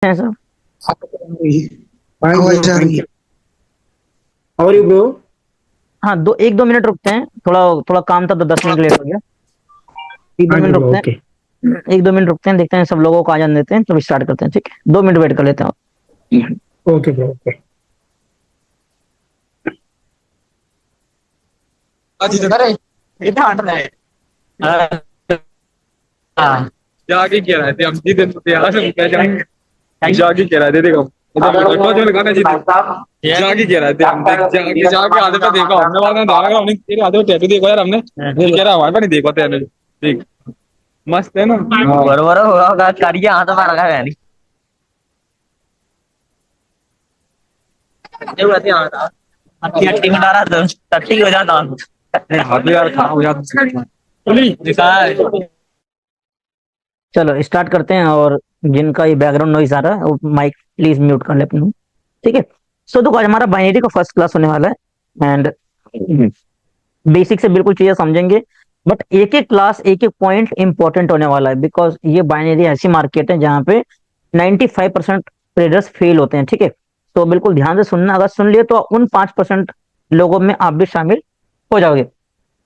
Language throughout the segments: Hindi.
है सर। आवाज आ रही है। और यू ब्रो। हाँ, दो एक दो मिनट रुकते हैं, थोड़ा थोड़ा काम था तो 10 मिनट लेट हो गया। एक दो हाँ जी मिनट ब्रो, रुकते ओके। हैं, एक दो मिनट रुकते हैं, देखते हैं सब लोगों को आ जाने देते हैं तो स्टार्ट करते हैं। ठीक है, 2 मिनट वेट कर लेते हैं। Okay bro, okay. अरे इतना हट रहा है। हाँ। जाके कह रहे थे हम जीते तो यार हम क्या जाएंगे। जाके कह रहे थे देखो इधर मोटो जो लगाना जीते जाके कह रहे थे हम देख जाके जाके आधे पे देखो हमने वाला धारा हमने तेरे आधे पे टैटू देखो यार हमने ये कह रहा हमारे पे नहीं देखो तेरे देख मस्त है ना। हाँ बरोबर होगा करिए हाथ में लगा है नहीं। जो रहती है हाथ हट्टी में डाला तो टट्टी हो जाता। हाथ में यार खराब हो जाता चली निकाल। चलो स्टार्ट करते हैं, और जिनका ये बैकग्राउंड नॉइज आ रहा है वो माइक प्लीज म्यूट कर ले अपनी। ठीक है। सो देखो, आज हमारा बाइनरी का फर्स्ट क्लास होने वाला है, एंड बेसिक से बिल्कुल चीजें समझेंगे। बट एक एक क्लास एक एक पॉइंट इंपॉर्टेंट होने वाला है, बिकॉज ये बाइनरी ऐसी मार्केट है जहाँ पे 95% ट्रेडर्स फेल होते हैं। ठीक है, तो बिल्कुल ध्यान से सुनना, अगर सुन लिए तो उन 5% लोगों में आप भी शामिल हो जाओगे।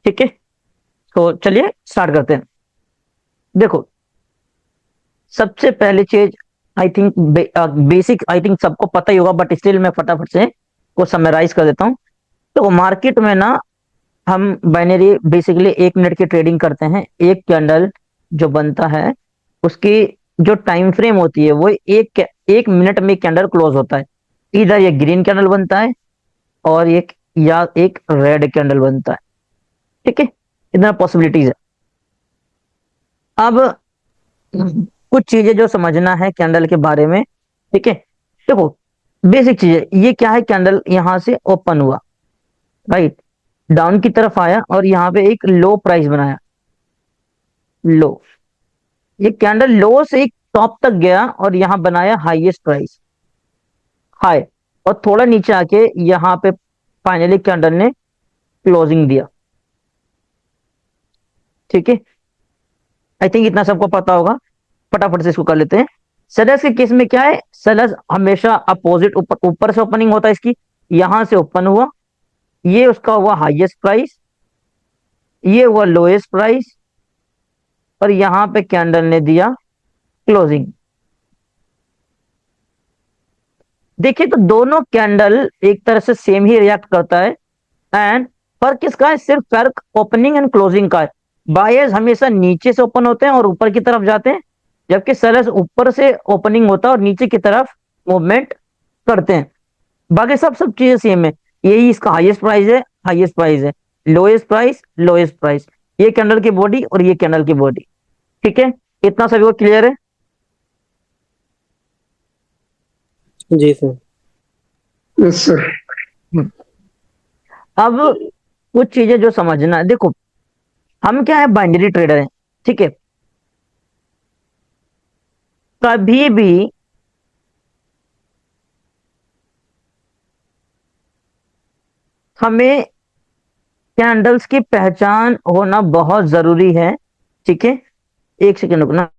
ठीक है, तो चलिए स्टार्ट करते हैं। देखो, सबसे पहली चीज, I think basic I think सबको पता ही होगा, बट स्टिल मैं फटाफट से को समराइज कर देता हूँ। तो मार्केट में ना, हम बाइनरी बेसिकली 1 मिनट की ट्रेडिंग करते हैं। एक कैंडल जो बनता है उसकी जो टाइम फ्रेम होती है वो 1 मिनट में कैंडल क्लोज होता है। इधर ये ग्रीन कैंडल बनता है और एक या एक रेड कैंडल बनता है। ठीक है, इतना पॉसिबिलिटीज है। अब कुछ चीजें जो समझना है कैंडल के बारे में। ठीक है, देखो बेसिक चीजें, ये क्या है, कैंडल यहां से ओपन हुआ, राइट, डाउन की तरफ आया और यहाँ पे एक लो प्राइस बनाया, लो। ये कैंडल लो से एक टॉप तक गया और यहाँ बनाया हाईएस्ट प्राइस, हाई, और थोड़ा नीचे आके यहाँ पे फाइनली कैंडल ने क्लोजिंग दिया। ठीक है, आई थिंक इतना सबको पता होगा। फटाफट से इसको कर लेते हैं। सेलर्स के केस में क्या है, सेलर्स हमेशा अपोजिट, ऊपर ऊपर से ओपनिंग होता है इसकी, यहां से ओपन हुआ, ये उसका हुआ हाईएस्ट प्राइस, ये हुआ लोएस्ट प्राइस, और यहां पे कैंडल ने दिया क्लोजिंग। देखिए तो दोनों कैंडल एक तरह से सेम ही रिएक्ट करता है, एंड फर्क किसका है, सिर्फ फर्क ओपनिंग एंड क्लोजिंग का है। बायर्स हमेशा नीचे से ओपन होते हैं और ऊपर की तरफ जाते हैं, जबकि सेलर्स ऊपर से ओपनिंग होता है और नीचे की तरफ मूवमेंट करते हैं। बाकी सब सब चीजें सेम है। यही इसका हाईएस्ट प्राइस है, हाईएस्ट प्राइस है, लोएस्ट प्राइस, लोएस्ट प्राइस, ये कैंडल की बॉडी और ये कैंडल की बॉडी। ठीक है, इतना सभी को क्लियर है। जी सर। Yes sir. हम्म। अब कुछ चीजें जो समझना है, देखो हम क्या है, बाइनरी ट्रेडर हैं। ठीक है, कभी भी हमें कैंडल्स की पहचान होना बहुत जरूरी है। ठीक है, एक सेकंड रुकना।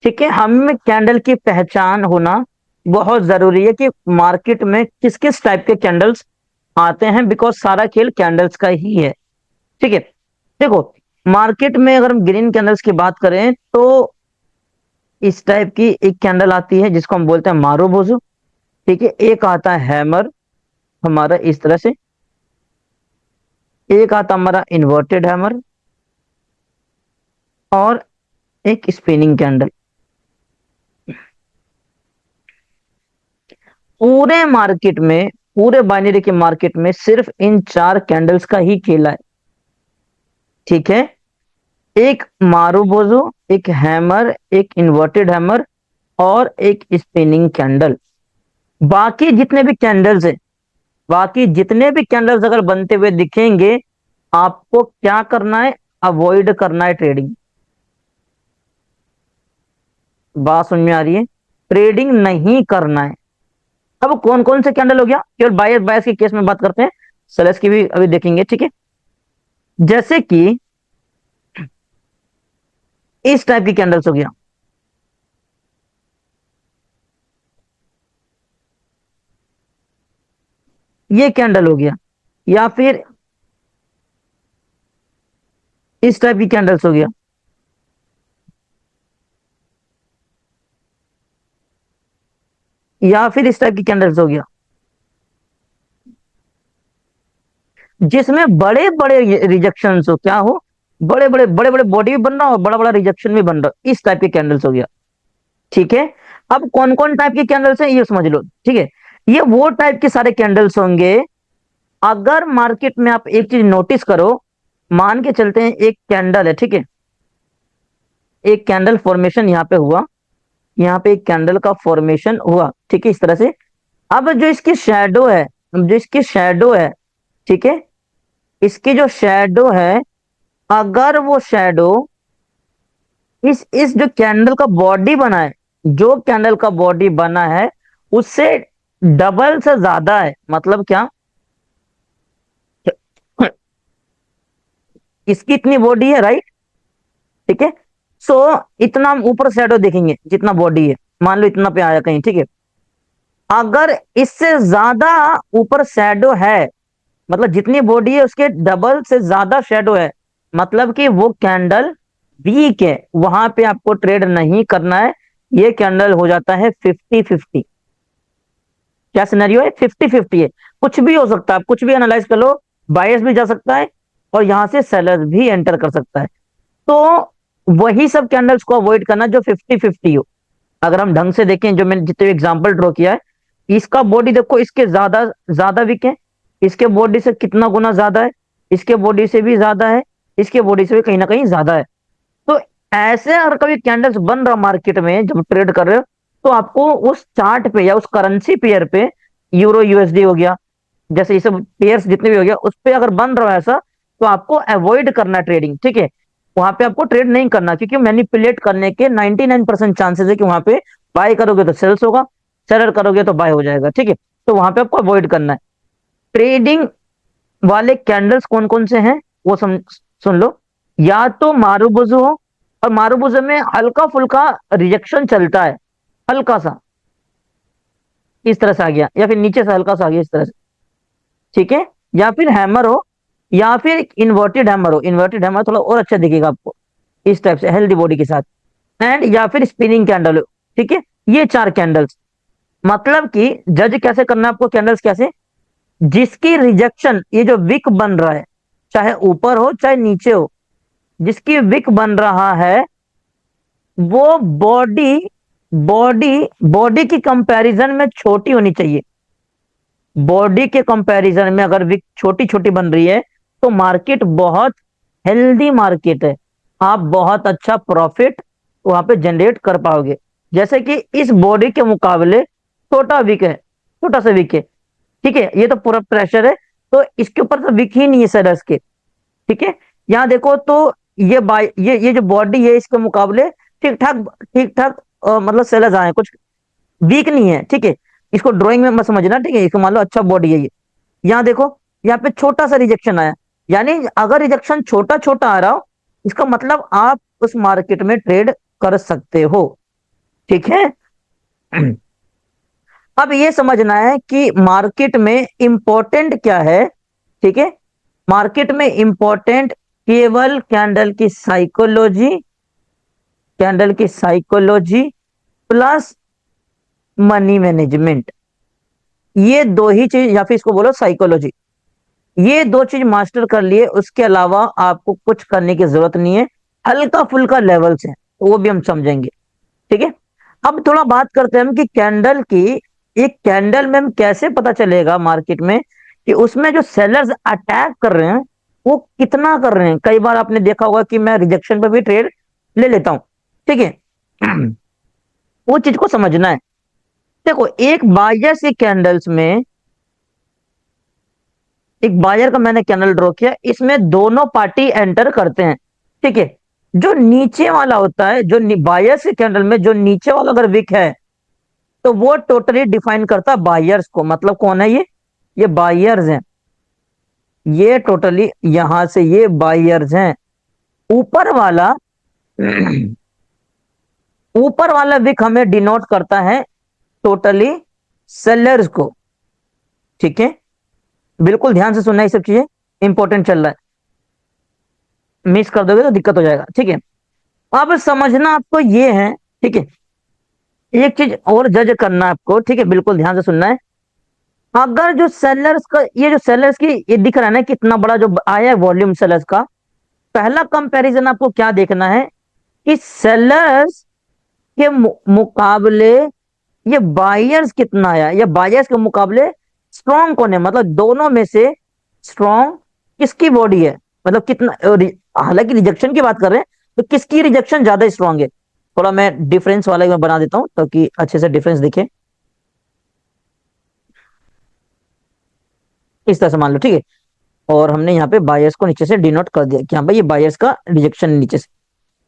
ठीक है, हमें कैंडल की पहचान होना बहुत जरूरी है कि मार्केट में किस किस टाइप के कैंडल्स आते हैं, बिकॉज सारा खेल कैंडल्स का ही है। ठीक है, देखो मार्केट में अगर हम ग्रीन कैंडल्स की बात करें तो इस टाइप की एक कैंडल आती है जिसको हम बोलते हैं मारूबोजू। ठीक है, एक आता है हैमर हमारा इस तरह से, एक आता हमारा इन्वर्टेड हैमर, और एक स्पिनिंग कैंडल। पूरे मार्केट में, पूरे बाइनरी के मार्केट में सिर्फ इन 4 कैंडल्स का ही खेला है। ठीक है, एक मारूबोजो, एक हैमर, एक इन्वर्टेड हैमर, और एक स्पिनिंग कैंडल। बाकी जितने भी कैंडल्स हैं, बाकी जितने भी कैंडल्स अगर बनते हुए दिखेंगे, आपको क्या करना है, अवॉइड करना है ट्रेडिंग। बात समझ में आ रही है, ट्रेडिंग नहीं करना है। अब कौन कौन से कैंडल हो गया, केवल बायस बायस के केस में बात करते हैं, सेलर्स की भी अभी देखेंगे, ठीक है। जैसे कि इस टाइप की कैंडल्स हो गया, ये कैंडल हो गया, या फिर इस टाइप की कैंडल्स हो गया, या फिर इस टाइप की कैंडल्स हो गया, जिसमें बड़े बड़े रिजेक्शन हो, क्या हो, बड़े बड़े बड़े बड़े बॉडी भी बन रहा हो, बड़ा बड़ा रिजेक्शन भी बन रहा, इस टाइप की कैंडल्स हो गया, ठीक है। अब कौन कौन टाइप की कैंडल्स है ये समझ लो, ठीक है। ये वो टाइप के सारे कैंडल्स होंगे, अगर मार्केट में आप एक चीज नोटिस करो, मान के चलते हैं एक कैंडल है, ठीक है, एक कैंडल फॉर्मेशन यहाँ पे हुआ, यहाँ पे एक कैंडल का फॉर्मेशन हुआ, ठीक है, इस तरह से। अब जो इसकी शेडो है, जो इसकी शेडो है, ठीक है, इसकी जो शेडो है, अगर वो शेडो इस जो कैंडल का बॉडी बना है, जो कैंडल का बॉडी बना है उससे डबल से ज्यादा है, मतलब क्या, इसकी इतनी बॉडी है, राइट, ठीक है। सो इतना हम ऊपर शेडो देखेंगे, जितना बॉडी है, मान लो इतना पे आया कहीं, ठीक है। अगर इससे ज्यादा ऊपर शेडो है, मतलब जितनी बॉडी है उसके डबल से ज्यादा शेडो है, मतलब कि वो कैंडल वीक है, वहां पे आपको ट्रेड नहीं करना है। ये कैंडल हो जाता है 50-50। क्या सिनेरियो है, 50-50 है, कुछ भी हो सकता है, आप कुछ भी एनालाइज कर लो, बायस भी जा सकता है और यहां से सेलर भी एंटर कर सकता है। तो वही सब कैंडल्स को अवॉइड करना जो 50-50 हो। अगर हम ढंग से देखें, जो मैंने जितने एग्जांपल ड्रॉ किया है, इसका बॉडी देखो, इसके ज्यादा ज्यादा वीक है, इसके बॉडी से कितना गुना ज्यादा है, इसके बॉडी से भी ज्यादा है, इसके बॉडी से भी कहीं ना कहीं ज्यादा है। तो ऐसे अगर कभी कैंडल्स बन रहा मार्केट में जब ट्रेड कर रहे हो, तो आपको उस चार्ट पे या उस करेंसी पेयर पे, यूरो यूएसडी हो गया, जैसे ये सब पेयर्स जितने भी हो गया, उस पे अगर बन रहा है ऐसा, तो आपको अवॉइड करना ट्रेडिंग, ठीक है। वहां पे आपको ट्रेड नहीं करना, क्योंकि मैनिपुलेट करने के 99% चांसेस है कि वहां पे बाय करोगे तो सेल्स होगा, सेलर करोगे तो बाय हो जाएगा, ठीक है। तो वहां पे आपको अवॉइड करना है। ट्रेडिंग वाले कैंडल्स कौन कौन से हैं वो सुन लो। या तो मारूबुजू हो, और मारूबुजू में हल्का फुल्का रिजेक्शन चलता है, हल्का सा इस तरह से आ गया, या फिर नीचे से हल्का सा आ गया इस तरह से, ठीक है। या फिर हैमर हो, या फिर इन्वर्टेड हैमर हो, इन्वर्टेड हैमर थोड़ा और अच्छा दिखेगा आपको, इस टाइप से हेल्दी बॉडी के साथ, एंड या फिर स्पिनिंग कैंडल हो, ठीक है। ये 4 कैंडल्स, मतलब कि जज कैसे करना है आपको कैंडल्स, कैसे, जिसकी रिजेक्शन, ये जो विक बन रहा है, चाहे ऊपर हो चाहे नीचे हो, जिसकी विक बन रहा है, वो बॉडी बॉडी बॉडी की कंपैरिजन में छोटी होनी चाहिए। बॉडी के कंपैरिजन में अगर विक छोटी छोटी बन रही है, तो मार्केट बहुत हेल्दी मार्केट है, आप बहुत अच्छा प्रॉफिट वहां पे जनरेट कर पाओगे। जैसे कि इस बॉडी के मुकाबले छोटा विक है, छोटा सा विक है, ठीक है, ये तो पूरा प्रेशर है, तो इसके ऊपर तो विक ही नहीं है सर के, ठीक है। यहाँ देखो तो ये बाय ये जो बॉडी है इसके मुकाबले ठीक ठाक मतलब सेलर्स आए, कुछ वीक नहीं है, ठीक है। इसको ड्राइंग में मत समझना, ठीक है, इसको मान लो अच्छा बॉडी है ये। यहाँ देखो, यहाँ पे छोटा सा रिजेक्शन आया, यानी अगर रिजेक्शन छोटा छोटा आ रहा हो, इसका मतलब आप उस मार्केट में ट्रेड कर सकते हो, ठीक है। अब ये समझना है कि मार्केट में इंपॉर्टेंट क्या है, ठीक है। मार्केट में इंपॉर्टेंट केवल कैंडल की साइकोलॉजी प्लस मनी मैनेजमेंट, ये दो ही चीज, या फिर इसको बोलो साइकोलॉजी, ये दो चीज मास्टर कर लिए, उसके अलावा आपको कुछ करने की जरूरत नहीं है। हल्का फुल्का लेवल्स है, तो वो भी हम समझेंगे, ठीक है। अब थोड़ा बात करते हैं हम कि कैंडल की, एक कैंडल में हम कैसे पता चलेगा मार्केट में कि उसमें जो सेलर्स अटैक कर रहे हैं वो कितना कर रहे हैं। कई बार आपने देखा होगा कि मैं रिजेक्शन पे भी ट्रेड ले लेता हूं, ठीक है। वो चीज को समझना है। देखो, एक बायर से कैंडल्स में, एक बायर का मैंने कैंडल ड्रॉ किया, इसमें दोनों पार्टी एंटर करते हैं, ठीक है। जो नीचे वाला होता है, जो बायर से कैंडल में जो नीचे वाला अगर विक है, तो वो टोटली डिफाइन करता बायर्स को, मतलब कौन है ये बायर्स हैं, ये टोटली यहां से ये बायर्स हैं। ऊपर वाला ऊपर वाला विक हमें डिनोट करता है टोटली सेलर्स को, ठीक है। बिल्कुल ध्यान से सुनना, ये सब चीजें इंपॉर्टेंट चल रहा है, मिस कर दोगे तो दिक्कत हो जाएगा, ठीक है। अब समझना आपको ये है, ठीक है। एक चीज और जज करना आपको, ठीक है, बिल्कुल ध्यान से सुनना है। अगर जो सेलर्स का ये जो सेलर्स की ये दिख रहा है ना कितना बड़ा जो आया है वॉल्यूम सेलर्स का, पहला कंपैरिजन आपको क्या देखना है कि सेलर्स के मुकाबले ये बायर्स कितना आया, या बायर्स के मुकाबले स्ट्रॉन्ग कौन है, मतलब दोनों में से स्ट्रॉन्ग किसकी बॉडी है, मतलब कितना। हालांकि रिजेक्शन की बात कर रहे हैं तो किसकी रिजेक्शन ज्यादा स्ट्रॉन्ग है। थोड़ा मैं डिफरेंस वाला मैं बना देता हूं ताकि अच्छे से डिफरेंस दिखे, इस तरह से मान लो, ठीक है। और हमने यहाँ पे बायर्स को नीचे से डिनोट कर दिया कि हाँ भाई ये बायर्स का रिजेक्शन नीचे से,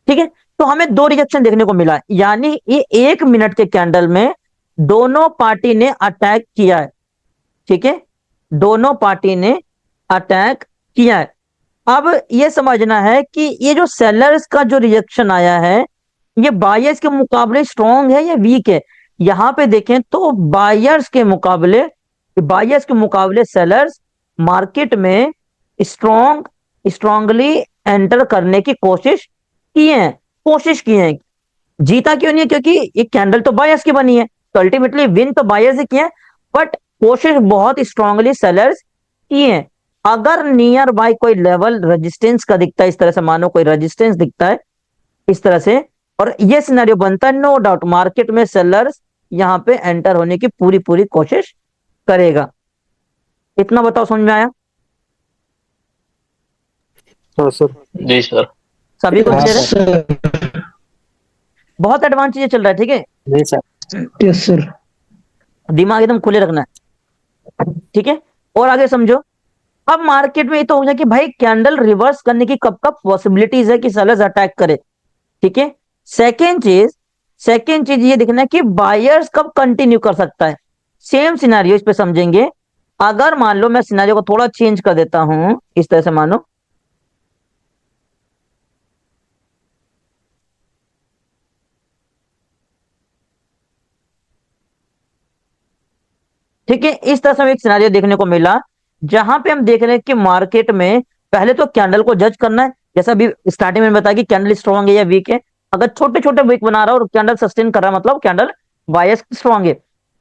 ठीक है। तो हमें दो रिजेक्शन देखने को मिला, यानी ये 1 मिनट के कैंडल में दोनों पार्टी ने अटैक किया है, ठीक है, दोनों पार्टी ने अटैक किया है। अब ये समझना है कि ये जो सेलर्स का जो रिजेक्शन आया है ये बायर्स के मुकाबले स्ट्रॉन्ग है या वीक है। यहां पे देखें तो बायर्स के मुकाबले सेलर्स मार्केट में स्ट्रॉन्गली एंटर करने की कोशिश की है। जीता क्यों नहीं है, क्योंकि ये कैंडल तो बायर्स की बनी है, तो अल्टीमेटली विन तो बायर्स ही किए हैं, बट कोशिश बहुत स्ट्रांगली सेलर्स की है। अगर नियर बाय कोई लेवल रेजिस्टेंस का दिखता है, इस तरह से मानो कोई रेजिस्टेंस दिखता है इस तरह से, और ये सिनेरियो बनता है, नो डाउट मार्केट में सेलर्स यहां पे एंटर होने की पूरी पूरी कोशिश करेगा। इतना बताओ, समझ में आया? हाँ सर। जी सर। सभी को Yes, क्लियर है? sir. बहुत एडवांस चीजें चल रहा है, ठीक है, जी सर। Yes, sir. दिमाग एकदम खुले रखना है, ठीक है। और आगे समझो, अब मार्केट में ये तो हो गया कि भाई कैंडल रिवर्स करने की कब कब पॉसिबिलिटीज है कि सेलर्स अटैक करे, ठीक है। सेकेंड चीज ये देखना है कि बायर्स कब कंटिन्यू कर सकता है। सेम सिनेरियो इस पे समझेंगे। अगर मान लो मैं सिनेरियो को थोड़ा चेंज कर देता हूं, इस तरह से मानो, ठीक है, इस तरह से हमें एक सिनेरियो देखने को मिला जहां पे हम देख रहे हैं कि मार्केट में पहले तो कैंडल को जज करना है, जैसा अभी स्टार्टिंग में बताया कि कैंडल स्ट्रॉन्ग है या वीक है। अगर छोटे छोटे वीक बना रहा है और कैंडल सस्टेन कर रहा है मतलब कैंडल बायर्स स्ट्रॉन्ग है।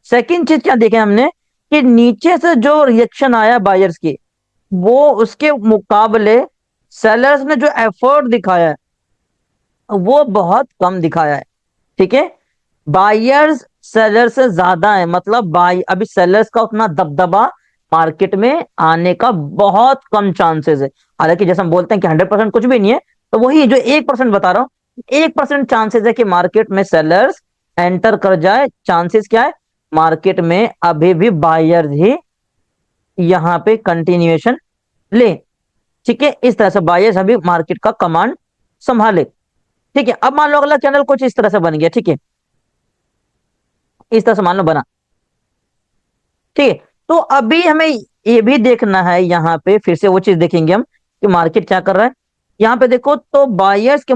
सेकंड चीज क्या देखे हमने कि नीचे से जो रिएक्शन आया बायर्स की, वो उसके मुकाबले सेलर्स ने जो एफर्ट दिखाया है वो बहुत कम दिखाया है, ठीक है। बायर्स सेलर से ज्यादा है, मतलब बाय अभी सेलर्स का उतना दबदबा मार्केट में आने का बहुत कम चांसेस है। हालांकि जैसे हम बोलते हैं कि 100% कुछ भी नहीं है, तो वही जो 1% बता रहा हूं, 1% चांसेस है कि मार्केट में सेलर्स एंटर कर जाए। चांसेस क्या है, मार्केट में अभी भी बायर्स ही यहां पे कंटिन्यूएशन ले, ठीक है। इस तरह से बायर्स अभी मार्केट का कमांड संभाले, ठीक है। अब मान लो अगला चैनल कुछ इस तरह से बन गया, ठीक है, इस तरह से मान लो बना, ठीक है। तो अभी हमें ये भी देखना है, यहां पे फिर से वो चीज देखेंगे हम कि मार्केट क्या कर रहा है। यहां पे देखो तो बायर्स के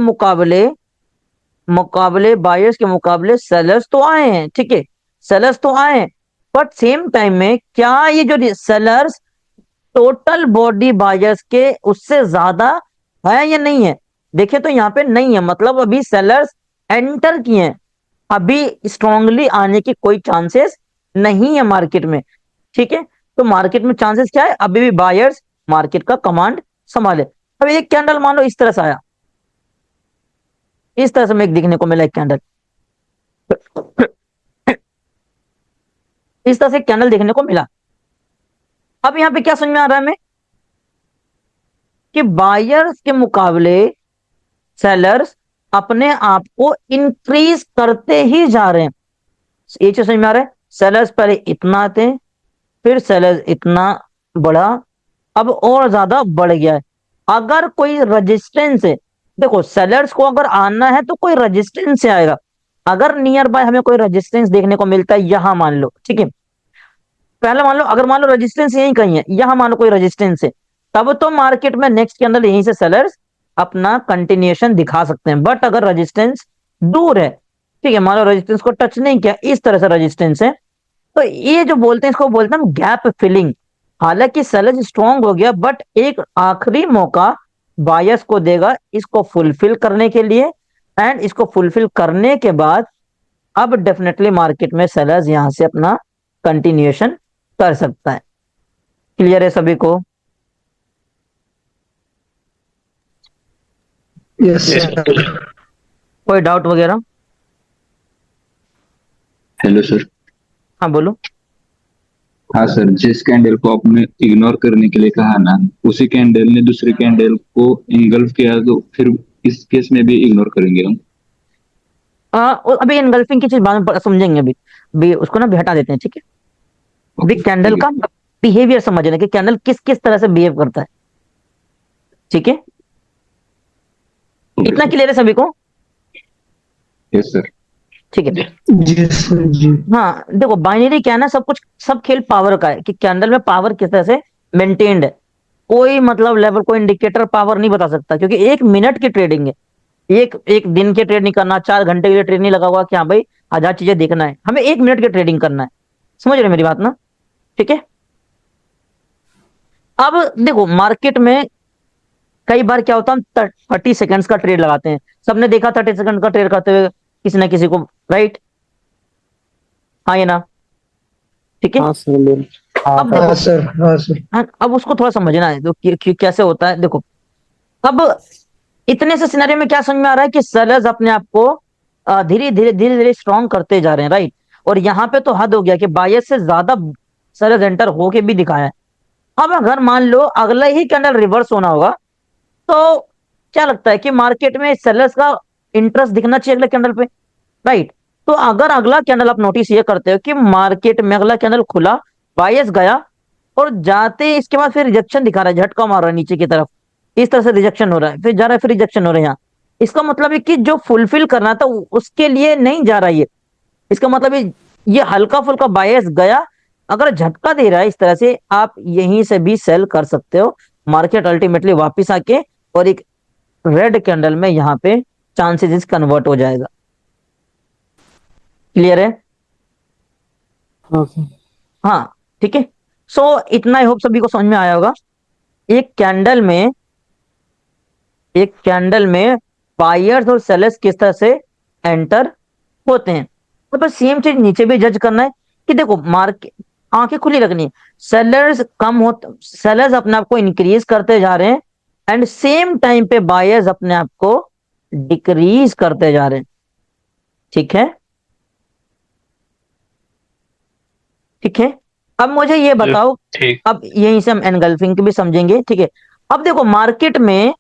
मुकाबले सेलर्स तो आए हैं, ठीक है, सेलर्स तो आए हैं, बट सेम टाइम में क्या ये जो सेलर्स टोटल बॉडी बायर्स के उससे ज्यादा है या नहीं है? देखे तो यहाँ पे नहीं है, मतलब अभी सेलर्स एंटर किए हैं, अभी स्ट्रांगली आने की कोई चांसेस नहीं है मार्केट में, ठीक है। तो मार्केट में चांसेस क्या है, अभी भी बायर्स मार्केट का कमांड संभाले। अब एक कैंडल मान लो इस तरह से आया, इस तरह से हमें देखने को मिला एक कैंडल, इस तरह से कैंडल देखने को मिला। अब यहां पे क्या समझ में आ रहा है हमें कि बायर्स के मुकाबले सेलर्स अपने आप को इंक्रीज करते ही जा रहे हैं। ये चीज समझ में आ रहा है, सेलर्स पहले इतना आते हैं, फिर सेलर्स इतना बढ़ा, अब और ज्यादा बढ़ गया है। अगर कोई रेजिस्टेंस है, देखो सेलर्स को अगर आना है तो कोई रेजिस्टेंस से आएगा। अगर नियर बाय हमें कोई रेजिस्टेंस देखने को मिलता है, यहां मान लो, ठीक है, पहले मान लो, अगर मान लो रेजिस्टेंस यहीं कहीं है, यहां मान लो कोई रेजिस्टेंस है, तब तो मार्केट में नेक्स्ट कैंडल यहीं से सेलर्स अपना कंटिन्यूएशन दिखा सकते हैं। बट अगर रेजिस्टेंस दूर है, ठीक है, मान लो रेजिस्टेंस को टच नहीं किया, इस तरह से रेजिस्टेंस है, तो ये जो बोलते हैं, इसको बोलते हैं हम गैप फिलिंग। हालांकि सेलर्स स्ट्रांग हो गया, बट एक आखिरी मौका बायर्स को देगा इसको फुलफिल करने के लिए, एंड इसको फुलफिल करने के बाद अब डेफिनेटली मार्केट में सेलर्स यहां से अपना कंटिन्यूएशन कर सकता है। क्लियर है सभी को? Yes sir. कोई डाउट वगैरह? Hello sir. हाँ बोलो। हाँ सर, जिस कैंडल को आपने इग्नोर करने के लिए कहा ना, उसी कैंडल ने दूसरी कैंडल को इंगल्फ किया, तो फिर इस केस में भी इग्नोर करेंगे हम? अभी इनगल्फिंग की चीज बाद में समझेंगे, अभी उसको ना भी हटा देते हैं, ठीक है। अभी कैंडल का बिहेवियर समझना कि कैंडल किस किस तरह से बिहेव करता है, ठीक है। इतना क्लियर है सभी को? Yes sir. ठीक है। जी सर जी। हाँ देखो, बाइनरी क्या है ना, सब कुछ, सब खेल पावर का है कि कैंडल में पावर किस तरह से मेंटेन्ड है। कोई मतलब लेवल, कोई इंडिकेटर पावर नहीं बता सकता, क्योंकि 1 मिनट की ट्रेडिंग है। एक एक दिन की ट्रेड नहीं करना, 4 घंटे के लिए ट्रेड नहीं लगा हुआ कि हाँ भाई 1000 चीजें देखना है, हमें 1 मिनट की ट्रेडिंग करना है। समझ रहे हो मेरी बात ना? ठीक है। अब देखो मार्केट में कई बार क्या होता है, हम 30 सेकंड्स का ट्रेड लगाते हैं। सबने देखा 30 सेकंड का ट्रेड करते हुए किसी ना किसी को, राइट? हाँ या ना? ठीक है। हाँ सर बोल। अब हाँ देखो, सर, हाँ सर। हाँ, अब उसको थोड़ा समझना है, तो कैसे होता है देखो। अब इतने से सिनेरियो में क्या समझ में आ रहा है कि सेलर्स अपने आप को धीरे धीरे स्ट्रॉन्ग करते जा रहे हैं, राइट? और यहाँ पे तो हद हो गया कि बायस से ज्यादा सेलर्स एंटर होके भी दिखाया है। अब अगर मान लो अगला ही कैंडल रिवर्स होना होगा, तो क्या लगता है कि मार्केट में सेलर्स का इंटरेस्ट दिखना चाहिए अगले कैंडल पे, राइट? तो अगर अगला कैंडल, आप नोटिस ये करते हो कि मार्केट में अगला कैंडल खुला, बायस गया, और जाते ही इसके बाद फिर रिजेक्शन दिखा रहा है, झटका मार रहा है नीचे की तरफ, इस तरह से रिजेक्शन हो रहा है, फिर जा रहा है, फिर रिजेक्शन हो रहा है यहाँ। इसका मतलब है कि जो फुलफिल करना था उसके लिए नहीं जा रहा ये। इसका मतलब ये हल्का फुल्का बायस गया, अगर झटका दे रहा है इस तरह से, आप यहीं से भी सेल कर सकते हो। मार्केट अल्टीमेटली वापिस आके और एक रेड कैंडल में यहाँ पे चांसेस कन्वर्ट हो जाएगा। क्लियर है? हाँ सर। हाँ ठीक है। सो इतना आई होप सभी को समझ में आया होगा। एक कैंडल में, एक कैंडल में बायर्स और सेलर्स किस तरह से एंटर होते हैं। तो बस सेम चीज नीचे भी जज करना है कि देखो मार्केट, आंखें खुली रखनी है। सेलर्स कम हो, सेलर्स अपने आप को इंक्रीज करते जा रहे हैं, एंड सेम टाइम पे बायर्स अपने आप को डिक्रीज करते जा रहे हैं। ठीक है, ठीक है। अब मुझे ये बताओ, अब यहीं से हम एनगल्फिंग की भी समझेंगे, ठीक है। अब देखो मार्केट में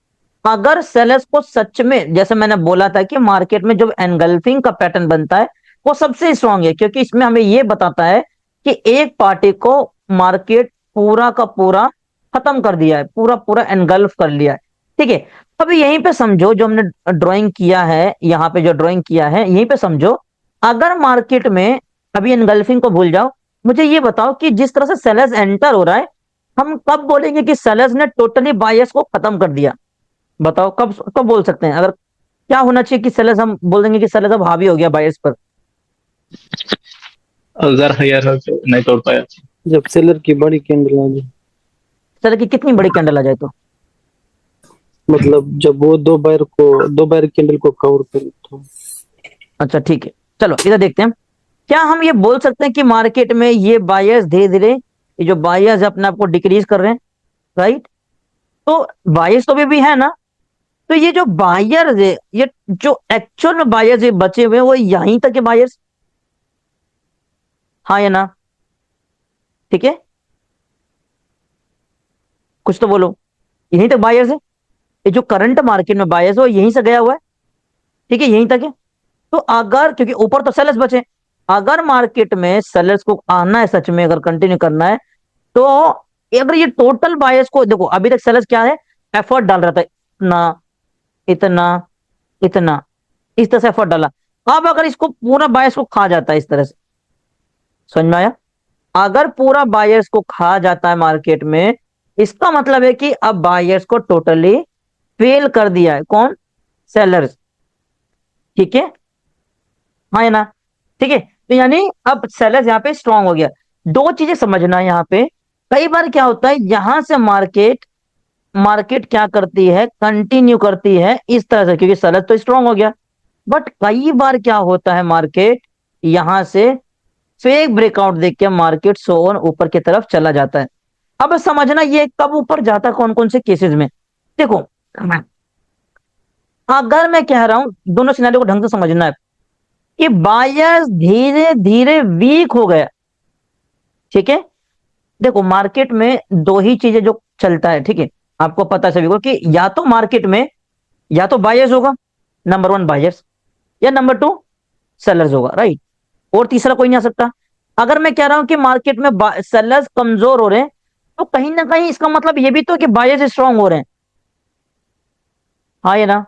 अगर सेलर्स को सच में, जैसे मैंने बोला था कि मार्केट में जो एनगल्फिंग का पैटर्न बनता है वो सबसे स्ट्रांग है, क्योंकि इसमें हमें ये बताता है कि एक पार्टी को मार्केट पूरा का पूरा खत्म कर दिया है, पूरा पूरा एनगल्फ कर लिया है, ठीक है। अब यहीं पे समझो, जो हमने ड्राइंग किया है, यहाँ पे जो ड्राइंग किया है यहीं पे समझो, अगर मार्केट में, अभी एनगल्फिंग को भूल जाओ, मुझे ये बताओ कि जिस तरह से सेलर्स एंटर हो रहा है, हम कब बोलेंगे कि सेलर्स ने टोटली बायर्स को खत्म कर दिया? बताओ कब कब बोल सकते हैं? अगर क्या होना चाहिए कि सेलर्स, हम बोल देंगे कि सेलर्स अब हावी हो गया बायर्स पर? अगर हायर नहीं तोड़ पाया। जब सेलर की बड़ी कैंडल आ जाए, सेलर की कितनी बड़ी कैंडल आ जाए तो? मतलब जब वो दो बार कैंडल को कवर करे तो। अच्छा ठीक है, चलो इधर देखते हैं। क्या हम ये बोल सकते हैं कि मार्केट में ये बायर्स धीरे धीरे, ये जो बायर्स अपने आप को डिक्रीज कर रहे हैं, राइट? तो बायर्स तो भी है ना, तो ये जो बायर्स है, ये जो एक्चुअल में बायर्स बचे हुए हैं वो यहीं तक है बायर्स, हाँ या ना? ठीक है, कुछ तो बोलो। यहीं तक बायर्स है, ये जो करंट मार्केट में बायर्स है वो यहीं से गया हुआ है, ठीक है, यहीं तक है। तो अगर, क्योंकि ऊपर तो सेलर्स बचे, अगर मार्केट में सेलर्स को आना है सच में, अगर कंटिन्यू करना है, तो अगर ये टोटल बायर्स को देखो, अभी तक सेलर्स क्या है, एफर्ट डाल रहा था, इतना इतना इतना, इस तरह से एफर्ट डाला। अब अगर इसको पूरा बायर्स को खा जाता है इस तरह से, समझ में आया? अगर पूरा बायर्स को खा जाता है मार्केट में, इसका मतलब है कि अब बायर्स को टोटली फेल कर दिया है कौन? सेलर्स। ठीक है, हाँ है ना? ठीक है, तो यानी अब सेलर्स यहाँ पे स्ट्रांग हो गया। दो चीजें समझना है यहाँ पे। कई बार क्या होता है, यहां से मार्केट मार्केट क्या करती है, कंटिन्यू करती है इस तरह से, क्योंकि सेलर्स तो स्ट्रांग हो गया। बट कई बार क्या होता है, मार्केट यहां से फेक ब्रेकआउट देख के मार्केट सो ऑन ऊपर की तरफ चला जाता है। अब समझना ये कब ऊपर जाता है, कौन कौन से केसेस में। देखो, अगर मैं कह रहा हूं, दोनों सिनेरियो को ढंग से समझना है कि बायर्स धीरे धीरे वीक हो गया। ठीक है, देखो मार्केट में दो ही चीजें जो चलता है, ठीक है, आपको पता है सभी को कि या तो मार्केट में या तो बायर्स होगा, नंबर वन बायर्स, या नंबर टू सेलर्स होगा, राइट? और तीसरा कोई नहीं आ सकता। अगर मैं कह रहा हूं कि मार्केट में सेलर्स कमजोर हो रहे हैं, तो कहीं ना कहीं इसका मतलब ये भी तो कि बायर्स स्ट्रांग हो रहे हैं, हाँ ये ना?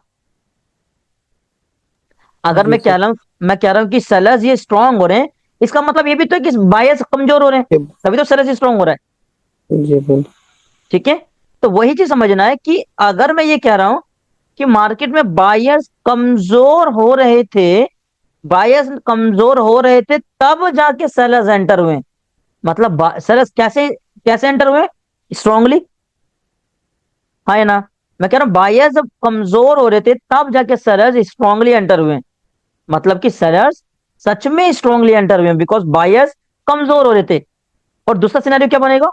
अगर जी सर। मैं कह रहा हूं कि सेलर्स ये स्ट्रांग हो रहे हैं, इसका मतलब ये भी तो है कि बायर्स कमजोर हो रहे हैं, तभी तो सेलर्स स्ट्रांग हो रहा है। जी बिल्कुल। ठीक है, तो वही चीज समझना है कि अगर मैं ये कह रहा हूं कि मार्केट में बायर्स कमजोर हो रहे थे, बायर्स कमजोर हो रहे थे, तब जाके सेलर्स एंटर हुए। मतलब सेलर्स कैसे कैसे एंटर हुए? स्ट्रांगली, हाँ है ना? मैं कह रहा हूं बायर्स जब कमजोर हो रहे थे, तब जाके सेलर्स स्ट्रांगली एंटर हुए। मतलब कि सेलर्स सच में स्ट्रांगली एंटर हुए बिकॉज बायर्स कमजोर हो रहे थे। और दूसरा सिनेरियो क्या बनेगा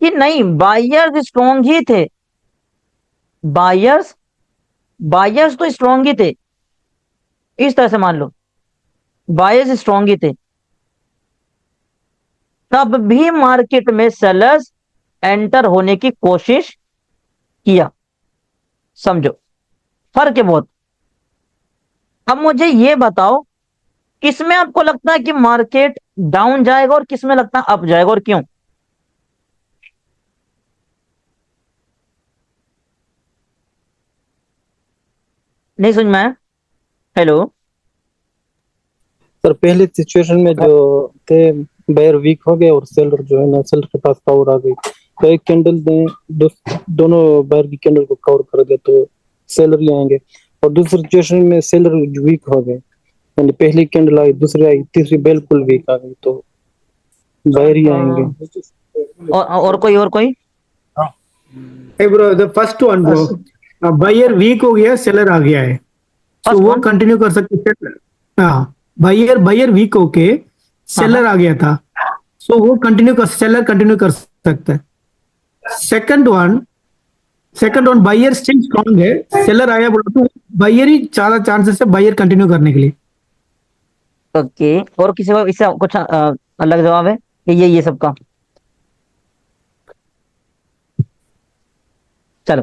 कि नहीं, बायर्स स्ट्रांग ही थे, बायर्स बायर्स तो स्ट्रांग ही थे, इस तरह से मान लो बायर्स स्ट्रांग ही थे, तब भी मार्केट में सेलर्स एंटर होने की कोशिश किया। समझो, फर्क है बहुत। अब मुझे ये बताओ, किसमें आपको लगता है कि मार्केट डाउन जाएगा और किसमें लगता है अप जाएगा, और क्यों? नहीं समझ में आया? हेलो? सर पहले सिचुएशन में जो थे, बायर वीक हो गए और सेलर जो है ना, सेलर के पास पावर आ गई, तो एक कैंडल ने दोनों बायर की कैंडल को कवर कर दिया, तो सेलर ही आएंगे। और दूसरी सिचुएशन में सेलर वीक हो गए, यानी पहली कैंडल आई, दूसरी आई, तीसरी बिल्कुल वीक आ गई, तो बायर ही आएंगे। और कोई? Hey bro, the first one bro, buyer weak हो गया, सेलर आ गया है, तो फर्स्ट वो वन, कंटिन्यू कर सकते हैं। हाँ, बायर बायर वीक होके सेलर आ गया था, सो वो सेलर कंटिन्यू कर सकता है। Second one buyer still strong है, सेलर आया बोला तो बायर ही ज्यादा चांसेस है बायर कंटिन्यू करने के लिए। ओके, और किसी को इससे कुछ अलग जवाब है कि ये सबका? चलो,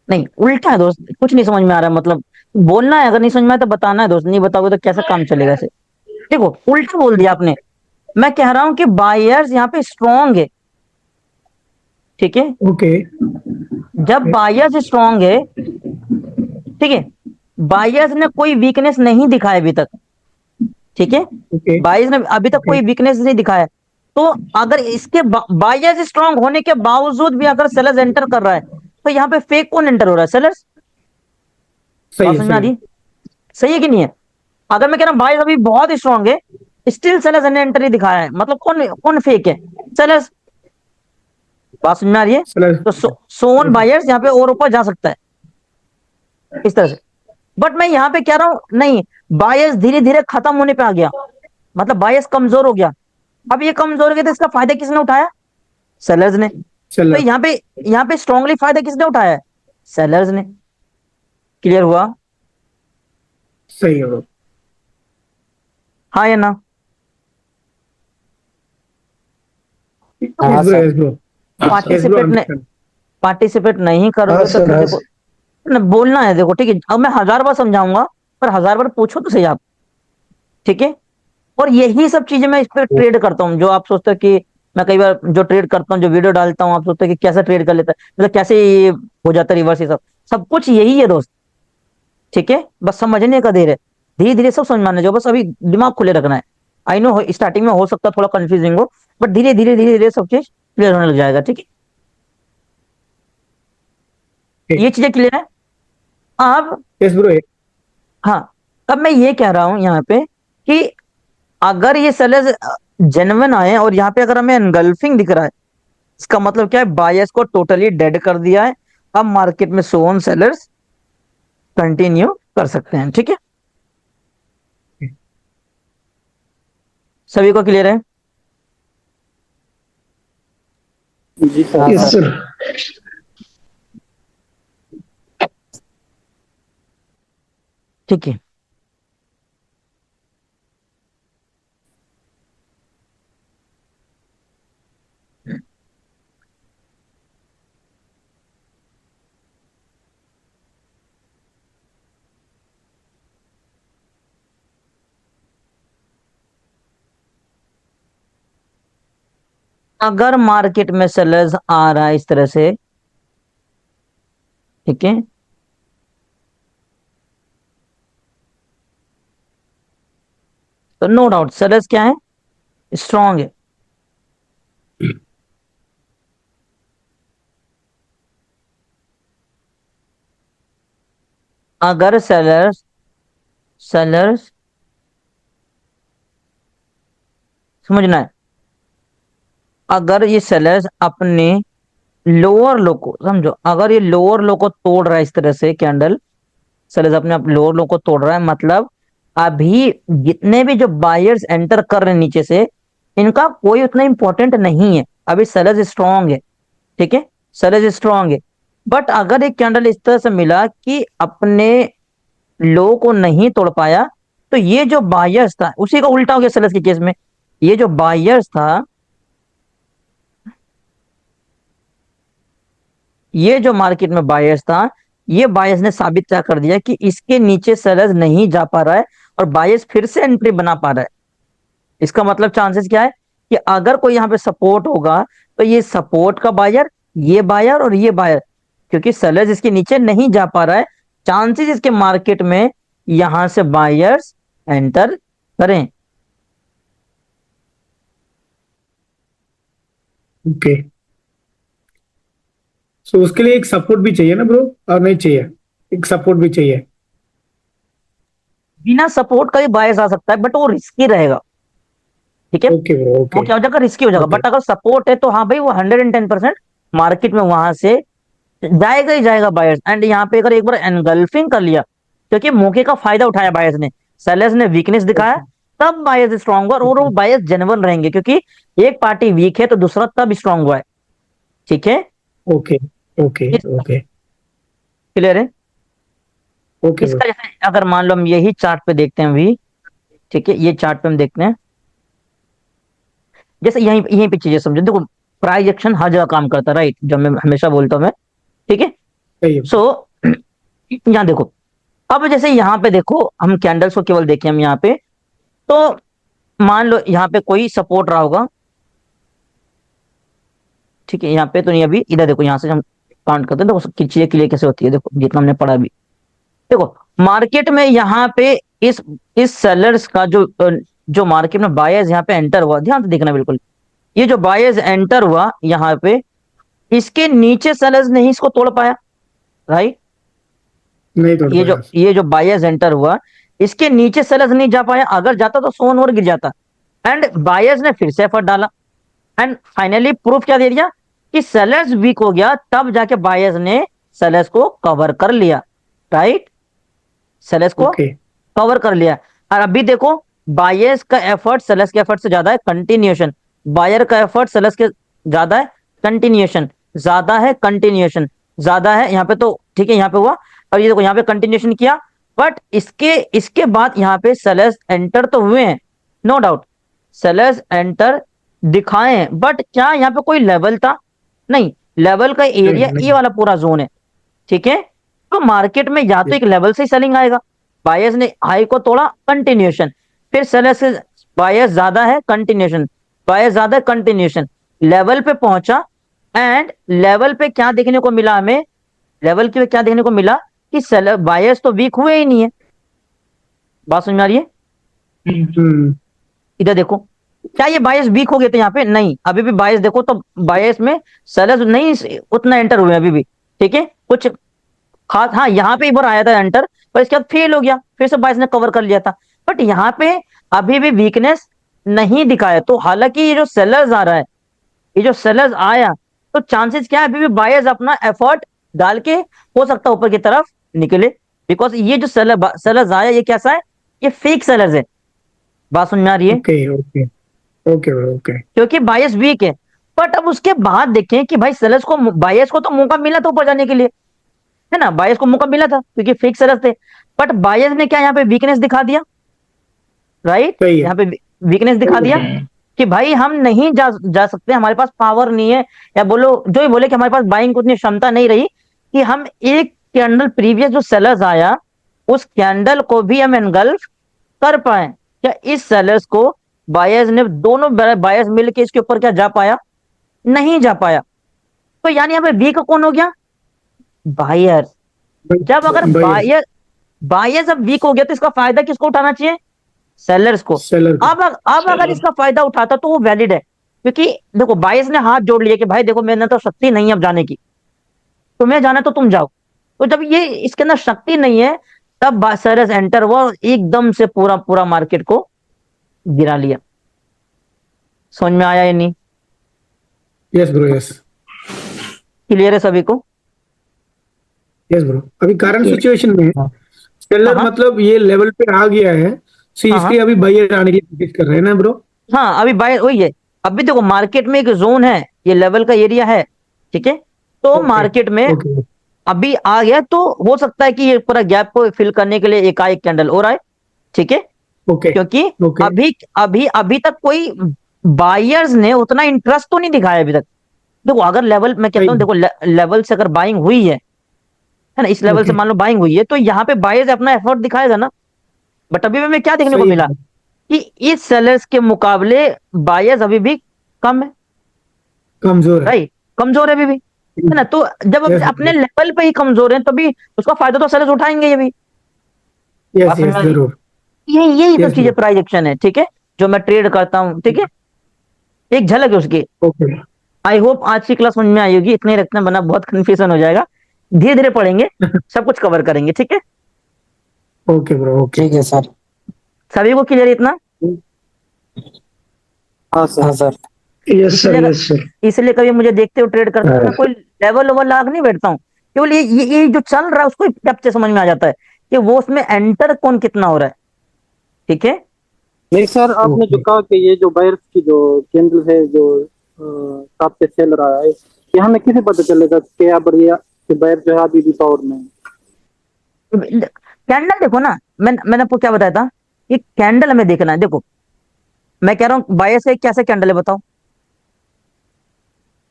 नहीं उल्टा है दोस्त, कुछ नहीं समझ में आ रहा है, मतलब बोलना है, अगर नहीं समझ में आया तो बताना है दोस्त, नहीं बताओगे तो कैसा काम चलेगा ऐसे? देखो, उल्टा बोल दिया आपने। मैं कह रहा हूं कि बायर्स यहाँ पे स्ट्रांग है, ठीक है? ओके, जब बायर्स स्ट्रांग है, ठीक है, बायर्स ने कोई वीकनेस नहीं दिखाया अभी तक, ठीक है, ओके, बायर्स ने अभी तक कोई वीकनेस नहीं दिखाया। तो अगर इसके बायर्स स्ट्रांग होने के बावजूद भी अगर सेलर्स एंटर कर रहा है, तो यहाँ पे फेक कौन एंटर हो रहा है? सेलर्स। सही बात है, समझ में आ सही रही है। है? सही है कि नहीं है? अगर मैं कह रहा हूं बायर्स अभी बहुत स्ट्रांग है, स्टिल सेलर्स ने एंटर ही दिखाया है, मतलब कौन कौन फेक है? सेलर्स। बात समझ में आ रही है? सेलर, तो सोन बायर्स यहाँ पे और ऊपर जा सकता है इस तरह से। बट मैं यहाँ पे कह रहा हूं नहीं, बायर्स धीरे धीरे खत्म होने पे आ गया, मतलब बायर्स कमजोर हो गया। अब ये कमजोर हो गया तो इसका फायदा किसने उठाया? सेलर्स ने। तो सेलर, यहाँ पे स्ट्रांगली फायदा किसने उठाया है? सेलर्स ने। क्लियर हुआ? सही है bro. हाँ या ना? हाँ Yes bro, sir. yes bro, yes bro, participate ने understand. पार्टिसिपेट नहीं हाँ करोगे तो सर, फिर हाँ देखो, सर। ना बोलना है, देखो ठीक है, अब मैं 1000 बार समझाऊंगा, पर 1000 बार पूछो तो सही आप, ठीक है? और यही सब चीजें मैं इस पे ट्रेड करता हूँ, जो आप सोचते हो कि मैं कई बार जो ट्रेड करता हूँ, जो वीडियो डालता हूँ, आप सोचते हो कि कैसे ट्रेड कर लेता है, मतलब कैसे ये हो जाता है रिवर्स, ये सब सब कुछ यही है दोस्त, ठीक है? बस समझने का देर है। धीरे धीरे सब समझ में आने जाओ, बस अभी दिमाग खुले रखना है। आई नो स्टार्टिंग में हो सकता है थोड़ा कंफ्यूजिंग हो, बट धीरे धीरे धीरे धीरे सब चीज क्लियर होने लग जाएगा, ठीक है। ठीक। ये चीजें क्लियर है। अब यस ब्रो। हाँ, अब मैं ये कह रहा हूं यहाँ पे कि अगर ये सेलर्स जेन्युइन आए और यहाँ पे अगर हमें एनगल्फिंग दिख रहा है, इसका मतलब क्या है, बायर्स को टोटली डेड कर दिया है। अब मार्केट में सो ऑन सेलर्स कंटिन्यू कर सकते हैं, ठीक है। सभी को क्लियर है? जी सर। Yes, sir. ठीक है। अगर मार्केट में सेलर्स आ रहा है इस तरह से, ठीक है, तो नो डाउट सेलर्स क्या है, स्ट्रांग है। अगर सेलर्स सेलर्स समझना है, अगर ये सेलर्स अपने लोअर लो को समझो, अगर ये लोअर लो को तोड़ रहा है इस तरह से कैंडल, सेलर्स अपने लोअर लो को तोड़ रहा है, मतलब अभी जितने भी जो बायर्स एंटर कर रहे हैं नीचे से, इनका कोई उतना इंपॉर्टेंट नहीं है, अभी सेलर्स स्ट्रांग है, ठीक है, सेलर्स स्ट्रांग है। बट अगर एक कैंडल इस तरह से मिला कि अपने लो को नहीं तोड़ पाया, तो ये जो बायर्स था उसी का उल्टा हो गया सेलर्स के केस में। ये जो बायर्स था, ये जो मार्केट में बायर्स था, ये बायर्स ने साबित क्या कर दिया कि इसके नीचे सेलर्स नहीं जा पा रहा है और बायर्स फिर से एंट्री बना पा रहा है। इसका मतलब चांसेस क्या है कि अगर कोई यहाँ पे सपोर्ट होगा, तो ये सपोर्ट का बायर, ये बायर और ये बायर, क्योंकि सेलर्स इसके नीचे नहीं जा पा रहा है, चांसेस इसके मार्केट में यहां से बायर्स एंटर करें। ओके। सो उसके लिए एक सपोर्ट भी चाहिए ना ब्रो, और नहीं चाहिए? एक सपोर्ट भी चाहिए। बिना सपोर्ट का ही बायर्स आ सकता है, बट वो रिस्की रहेगा, ठीक है। Okay bro. वो ओके। क्या हो जाएगा, रिस्की हो जाएगा। ओके। बट अगर सपोर्ट है तो हाँ भाई, वो 110% मार्केट में वहां से जाएगा ही जाएगा बायर्स। एंड यहाँ पे अगर एक बार एनगल्फिंग कर लिया, क्योंकि मौके का फायदा उठाया बायर्स ने, सेलर्स ने वीकनेस दिखाया, तब बायर्स स्ट्रांग हुआ, और वो बायर्स जेन्युइन रहेंगे, क्योंकि एक पार्टी वीक है तो दूसरा तब स्ट्रांग हुआ है, ठीक है। ओके। ओके। ओके। क्लियर है? Okay bro. इसका जैसे अगर मान लो हम यही चार्ट पे देखते हैं अभी, ठीक है, ये चार्ट पे हम देखते हैं, जैसे यहीं यहीं पे चीजें समझो। देखो, प्राइस एक्शन हर जगह काम करता है, राइट, जो मैं हमेशा बोलता हूं मैं, ठीक है। सही है। सो यहाँ देखो, अब जैसे यहाँ पे देखो, हम कैंडल्स को केवल देखें हम यहाँ पे, तो मान लो यहाँ पे कोई सपोर्ट रहा होगा, ठीक है, यहाँ पे तो नहीं, अभी इधर देखो, यहाँ से हम काउंट करते हैं, देखो चीजें क्लियर कैसे होती है, देखो जितना हमने पढ़ा अभी। देखो मार्केट में यहाँ पे इस सेलर्स का जो मार्केट में बायर्स यहाँ पे एंटर हुआ, ध्यान से देखना बिल्कुल, ये जो बायर्स एंटर हुआ यहाँ पे, इसके नीचे सेलर्स नहीं इसको तोड़ पाया, राइट। नहीं तोड़ पाया। ये जो बायर्स एंटर हुआ, इसके नीचे सेलर्स नहीं जा पाया, अगर जाता तो सोन और गिर जाता, एंड बायर्स ने फिर से एफर्ट डाला, एंड फाइनली प्रूफ क्या दे दिया कि सेलर्स वीक हो गया, तब जाके बायर्स ने सेलर्स को कवर कर लिया, राइट, सेलर्स को ओके। कवर कर लिया। और अभी देखो, बायर्स का एफर्ट सेलर्स के एफर्ट से ज्यादा है, कंटिन्यूएशन, बायर का एफर्ट सेलर्स के ज्यादा है, कंटिन्यूएशन ज्यादा है, कंटिन्यूएशन ज्यादा है यहाँ पे, तो ठीक है, यहाँ पे हुआ, और ये देखो यहाँ पे कंटिन्यूएशन किया, बट इसके इसके बाद यहाँ पे सेलर्स एंटर तो हुए हैं, नो डाउट सेलर्स एंटर दिखाए हैं, बट क्या यहाँ पे कोई लेवल था? नहीं, लेवल का एरिया नहीं। ये वाला पूरा जोन है, ठीक है। तो मार्केट में या तो एक लेवल से सेलिंग आएगा, बायर्स ने हाई को तोड़ा, कंटिन्यूएशन, फिर सेलर्स से बायर्स ज्यादा है, कंटिन्यूएशन, बायर्स ज्यादा है, कंटिन्यूएशन, लेवल पे पहुंचा, एंड लेवल पे क्या देखने को मिला हमें, लेवल पे क्या देखने को मिला कि सेलर बायर्स तो वीक हुए ही नहीं है, बात समझ में आ रही है? हम्म इधर देखो, क्या ये बायस वीक हो गए थे यहाँ पे? नहीं, अभी भी बायस देखो तो बायस में सेलर्स नहीं उतना एंटर हुए अभी भी, ठीक है। कुछ खास, हाँ यहाँ पे एक बार आया था एंटर, पर इसके बाद फेल हो गया, फिर से बायस ने कवर कर लिया था। बट यहाँ पे अभी भी वीकनेस नहीं दिखाया। तो हालांकि ये जो सेलर्स आ रहा है, ये जो सेलर्स आया, तो चांसेस क्या है, अभी भी बायर्स अपना एफर्ट डाल के हो सकता है ऊपर की तरफ निकले। बिकॉज ये जो सेलर्स आया, ये कैसा है, ये फेक सेलर्स है। बात समझ में आ रही है? Okay okay okay bro okay क्योंकि बायस वीक है। बट अब उसके बाद देखें कि भाई सेलर्स को, बायस को तो मौका मिला था ऊपर जाने के लिए, है ना, बायस को मौका मिला था क्योंकि फेक सेलर्स थे। बट बायस ने क्या यहाँ पे वीकनेस दिखा दिया, राइट? सही है यहाँ पे वीकनेस दिखा दिया कि भाई हम नहीं जा सकते, हमारे पास पावर नहीं है, या बोलो जो ही बोले कि हमारे पास बाइंग उतनी क्षमता नहीं रही कि हम एक कैंडल प्रीवियस जो सेलर्स आया उस कैंडल को भी हम एनगल्फ कर पाए। क्या इस सेलर्स को बायर्स ने, दोनों बायर्स मिलके इसके ऊपर क्या जा पाया? नहीं जा पाया। तो यानी यहाँ पे वीक कौन हो गया? बायर। जब अगर भाई बायर्स अब वीक हो गया तो इसका फायदा किसको उठाना चाहिए? सेलर्स को। सेलर अब अगर इसका फायदा उठाता तो वो वैलिड है, क्योंकि देखो बायस ने हाथ जोड़ लिए कि भाई देखो मेरे तो शक्ति नहीं है अब जाने की, तुम्हें जाना तो तुम जाओ। तो जब ये इसके अंदर शक्ति नहीं है, तब सेलर्स एंटर हुआ और एकदम से पूरा पूरा मार्केट को गिरा लिया। समझ में आया या नहीं? यस ब्रो यस क्लियर है सभी को? यस ब्रो अभी करंट सिचुएशन में सेलर हाँ मतलब ये लेवल पे आ गया है सो हाँ इसलिए अभी बायर आने की कोशिश कर रहे हैं ना ब्रो हाँ, अभी बाय वही है। अभी देखो मार्केट में एक जोन है, ये लेवल का एरिया है, ठीक है। तो मार्केट में ओके अभी आ गया, तो हो सकता है कि ये पूरा गैप को फिल करने के लिए एक कैंडल और आए, ठीक है। ओके क्योंकि ओके अभी अभी अभी तक कोई बायर्स ने उतना इंटरेस्ट तो नहीं दिखाया अभी तक। देखो अगर लेवल, मैं कहता हूँ देखो लेवल से अगर बाइंग हुई है ना, इस लेवल से ओके मान लो बाइंग हुई है, तो यहाँ पे बायर्स अपना एफर्ट दिखाएगा ना। बट अभी में क्या देखने को सही मिला है कि इस सेलर्स के मुकाबले बायर्स अभी भी कम है, कमजोर है राइट, कमजोर है अभी भी, है ना। तो जब यस अपने लेवल पे ही कमजोर है, तभी उसका फायदा तो सेलर्स उठाएंगे ये भी। यस बात समझ यस में आ रही है? जरूर यही सब यस चीजें ब्रो प्राइस एक्शन है, ठीक है, जो मैं ट्रेड करता हूँ, ठीक है। एक झलक है उसकी। ओके आई होप आज की क्लास समझ में आई होगी, इतने रखना बना बहुत कंफ्यूजन हो जाएगा, धीरे धीरे पढ़ेंगे, सब कुछ कवर करेंगे, ठीक है। ओके ब्रो ओके ठीक है सर। सभी को क्लियर इतना? हाँ सर हाँ सर। यस सर इसलिए यस सर इसलिए कभी मुझे देखते हो ट्रेड करते हो, मैं कोई लेवल ओवल लाग नहीं बैठता हूँ। केवल ये जो चल रहा है उसको डेप्थ से समझ में आ जाता है कि वो उसमें एंटर कौन कितना हो रहा है, ठीक है। नहीं सर, आपने जो कहा कि ये जो बायर्स की जो कैंडल है जो टॉप पे चल रहा है, ये हमें कैसे पता चलेगा कि अब ये कि बायर जो है अभी भी पावर में है? कैंडल देखो ना, मैंने आपको क्या बताया था, ये कैंडल हमें देखना है। देखो मैं कह रहा हूँ बायस से कैसे कैंडल है बताओ,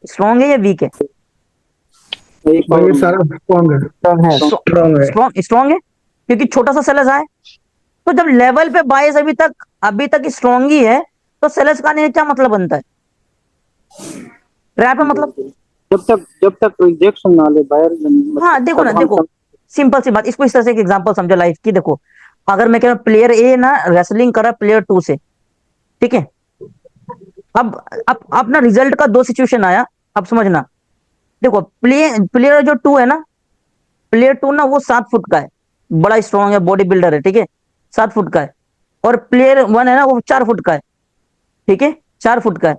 स्ट्रॉन्ग है या वीक है? एक भाई power ये में। सारा स्ट्रॉन्ग है स्ट्रॉन्ग है। स्ट्रॉन्ग है स्ट्रॉन्ग है, क्योंकि छोटा सा सेलर्स आए। तो जब लेवल पे बायस अभी तक स्ट्रॉन्ग ही है, तो सेलर्स का आने का क्या मतलब बनता है? ट्रैप है मतलब। जब तक रिजेक्शन ना ले बायर, हाँ देखो ना, तब हम देखो सिंपल सी बात, इसको इस तरह से एक एग्जांपल समझो लाइफ की। देखो अगर मैं कह रहा हूँ प्लेयर ए ना रेसलिंग करा प्लेयर 2 से, ठीक है। अब ना रिजल्ट का दो सिचुएशन आया, अब समझना। देखो प्लेयर जो 2 है ना, प्लेयर 2 ना वो 7 फुट का है, बड़ा स्ट्रॉन्ग है, बॉडी बिल्डर है, ठीक है, 7 फुट का है। और प्लेयर 1 है ना वो 4 फुट का है, ठीक है, 4 फुट का है,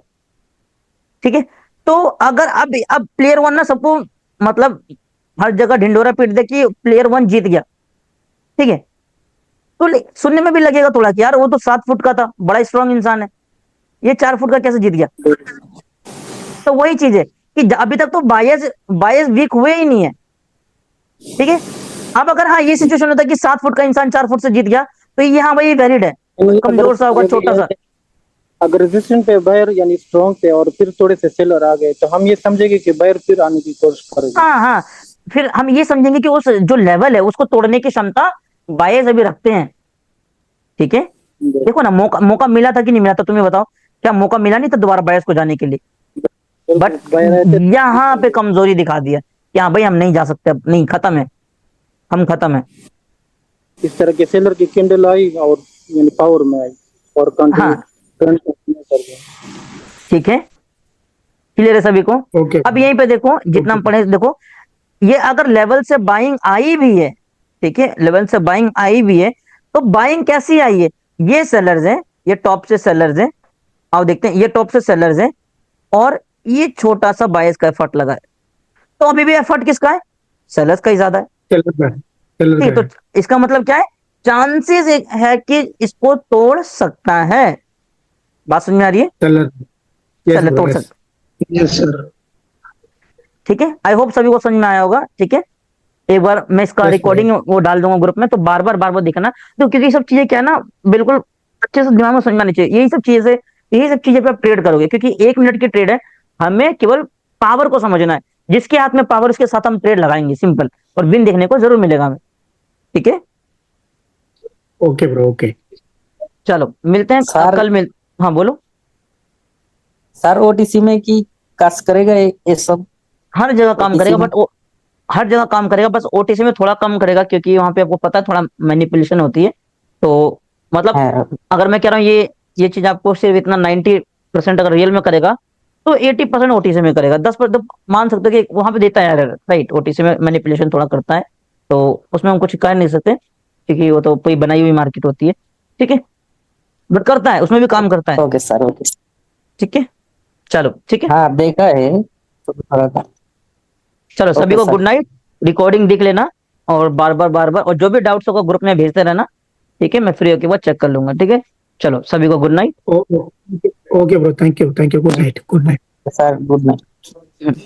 ठीक है। तो अगर अब प्लेयर 1 ना सबको मतलब हर जगह ढिंडोरा पीट दे कि प्लेयर 1 जीत गया, ठीक है। तो सुनने में भी लगेगा थोड़ा कि यार वो तो 7 फुट का था, बड़ा स्ट्रॉन्ग इंसान है, ये 4 फुट का कैसे जीत गया? तो वही चीज है कि अभी तक तो बायस बायस वीक हुए ही नहीं है, ठीक है। अब अगर हाँ ये सिचुएशन होता है कि 7 फुट का इंसान 4 फुट से जीत गया, तो ये हाँ भाई वैलिड है, कमजोर सा होगा, छोटा सा। अगर रेजिस्टेंट पे बायर यानी स्ट्रॉन्ग पे और फिर थोड़े से सेलर आ गए, तो हम ये समझेंगे कि बायर फिर आने की कोशिश करेगा। हाँ हाँ, फिर हम ये समझेंगे कि उस जो लेवल है उसको तोड़ने की क्षमता बायस अभी रखते हैं, ठीक है। देखो ना, मौका मौका मिला था कि नहीं मिला था, तुम्हें बताओ, क्या मौका मिला नहीं था दोबारा बायस को जाने के लिए? बट यहाँ पे कमजोरी दिखा दिया कि हाँ भाई हम नहीं जा सकते, अब नहीं, खत्म है, हम खत्म है। इस तरह के सेलर की कैंडल आई और यानी पावर में आई और कंटिन्यू हाँ करंट कंटिन्यू कर गया। ठीक है, क्लियर है सभी को। ओके अब यहीं पे देखो जितना हम पढ़े, देखो ये अगर लेवल से बाइंग आई भी है, ठीक है, लेवल से बाइंग आई भी है, तो बाइंग कैसी आई है, ये सेलर्स हैं, ये टॉप से सेलर्स हैं, आओ देखते हैं, ये टॉप से सेलर्स हैं और ये छोटा सा बायस का एफर्ट लगा है, तो अभी भी एफर्ट किसका है, सेलर्स का ही ज्यादा है। सेलर का है, सेलर ठीक है, का है। तो इसका मतलब क्या है, चांसेस है कि इसको तोड़ सकता है। बात समझ में आ रही है, सेलर, यस सेलर ब्रो, तोड़ यस। सकता, यस सर। ठीक है, आई होप सभी को समझ में आया होगा। ठीक है, एक बार मैं इसका Yes, रिकॉर्डिंग वो डाल दूंगा ग्रुप में, तो बार बार देखना, तो क्योंकि ये सब चीजें क्या है ना, बिल्कुल अच्छे से दिमाग में समझ में आनी चाहिए। यही सब चीजें पे आप ट्रेड करोगे, क्योंकि 1 मिनट की ट्रेड है, हमें केवल पावर को समझना है, जिसके हाथ में पावर उसके साथ हम ट्रेड लगाएंगे, सिंपल, और विन देखने को जरूर मिलेगा हमें। ठीक है, ओके ब्रो, ओके। चलो मिलते हैं सर कल मिल, हाँ बोलो। सर ओटीसी में की कस करेगा ये सब हर जगह काम OTC करेगा, में? बट हर जगह काम करेगा, बस ओटीसी में थोड़ा कम करेगा, क्योंकि वहां पे आपको पता है थोड़ा मैनिपुलेशन होती है, तो मतलब है अगर मैं कह रहा हूँ ये चीज आपको सिर्फ इतना 90% अगर रियल में करेगा, तो 80% ओटीसी में करेगा, 10% तो मान सकते हो कि वहां पे देता है, राइट, ओटीसी में मैनिपुलेशन थोड़ा करता है, तो उसमें हम कुछ कह नहीं सकते, क्योंकि वो तो कोई बनाई हुई मार्केट होती है। ठीक है, बट करता है, उसमें भी काम करता है। Okay sir okay. ठीक है, चलो ठीक है, हाँ देखा है तो थोड़ा था। चलो सभी ओके को सर। गुड नाइट, रिकॉर्डिंग देख लेना, और बार बार और जो भी डाउट्स होगा ग्रुप में भेजते रहना। ठीक है, मैं फ्री होके बाद चेक कर लूंगा। ठीक है, चलो सभी को good night. Okay bro, thank you, good night, good night. Sir good night.